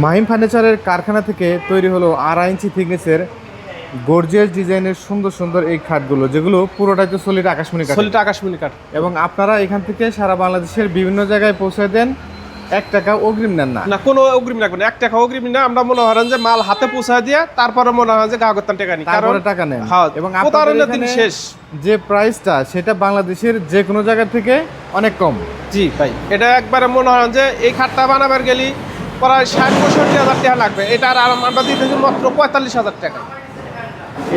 মাহিম ফার্নিচারের কারখানা থেকে তৈরি হলো 2.5 ইঞ্চি থিকনেসের গর্জিয়াস ডিজাইনের সুন্দর সুন্দর এই খাটগুলো, যেগুলো পুরোটাই তো সলিড আকাশমণি কাঠ। সলিড আকাশমণি কাঠ। এবং আপনারা এখান থেকে সারা বাংলাদেশের বিভিন্ন জায়গায় পৌঁছে দেন, 1 টাকা অগ্রিম নেন না। না, কোনো অগ্রিম লাগবে না, 1 টাকা অগ্রিম না। আমরা মনে হয় যে মাল হাতে পৌঁছায় দিয়ে তারপরে মনে হয় যে গ্রাহকের টাকা নিই, তারপরে টাকা নেন। হ্যাঁ, এবং প্রতারণার দিন শেষ। যে প্রাইসটা সেটা বাংলাদেশের যে কোনো জায়গা থেকে অনেক কম। জি ভাই, এটা একবারে মনে হয় যে এই খাটটা বানাবার গেলে প্রায় 60-65 হাজার টাকা লাগবে। এটা আর আমরা দিতেছি মাত্র 45,000 টাকা।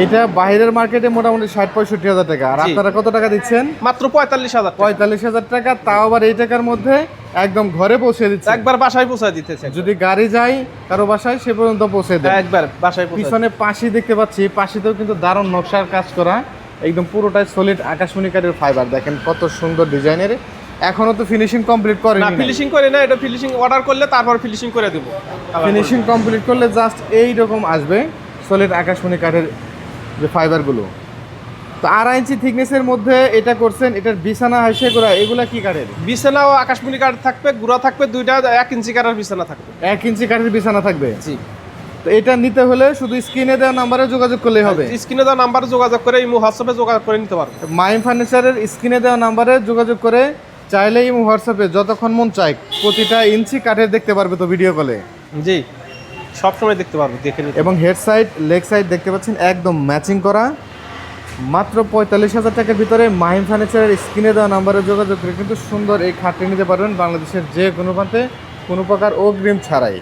এটা বাইরের মার্কেটে মোটামুটি 60-65 হাজার টাকা, আর আপনারা কত টাকা দিচ্ছেন? মাত্র 45,000। 45,000 টাকা, তাও আবার এই টাকার মধ্যে একদম ঘরে পৌঁছে দিচ্ছে। একবার বাসায় পৌঁছে দিতেছে। যদি গাড়ি যায় কারো বাসায়, সে পর্যন্ত পৌঁছে দেয় একবার বাসায় পৌঁছে। পিছনে পাশি দেখতে পাচ্ছি, পাশিতেও কিন্তু দারুণ নকশার কাজ করা, একদম পুরোটাই সলিড আকাশমণি কাঠের ফাইবার। দেখেন কত সুন্দর ডিজাইনের। এখনো তো ফিনিশিং কমপ্লিট করেনি। না, ফিনিশিং করে না, এটা ফিনিশিং অর্ডার করলে তারপর ফিনিশিং করে দেব। ফিনিশিং কমপ্লিট করলে জাস্ট এই রকম আসবে সলিড আকাশমণি কাঠের যে ফাইবারগুলো। তো 2.5 ইঞ্চি থিকনেসের মধ্যে এটা করছেন। এটার বিছানা হাইসে করা, এগুলা কি কাঠের? বিছানাও আকাশমণি কাঠ থাকবে, গুড়া থাকবে, দুইটা 1 ইঞ্চি কাঠের বিছানা থাকবে। 1 ইঞ্চি কাঠের বিছানা থাকবে। জি। তো এটা নিতে হলে শুধু স্ক্রিনে দেওয়া নাম্বারে যোগাযোগ করলেই হবে। স্ক্রিনে দেওয়া নাম্বারে যোগাযোগ করে ইমো হোয়াটসঅ্যাপে যোগাযোগ করে নিতে পারবে। মাহিম ফার্নিচারের স্ক্রিনে দেওয়া নাম্বারে যোগাযোগ করে চাইলে ইমো হোয়াটসঅ্যাপে যতক্ষণ মন চাই প্রতিটা ইঞ্চি কাঠের দেখতে পারবে তো ভিডিও কলে। জি, সব সময় দেখতে পারবে, দেখে নিতে। এবং হেড সাইড লেগ সাইড দেখতে পাচ্ছেন একদম ম্যাচিং করা। মাত্র 45,000 টাকার ভিতরে মাহিম ফার্নিচারের স্ক্রিনে দেওয়া নাম্বারে যোগাযোগ করে কিন্তু সুন্দর এই খাটটি নিতে পারবেন বাংলাদেশের যে কোনো প্রান্তে, কোনো প্রকার অগ্রিম ছাড়াই।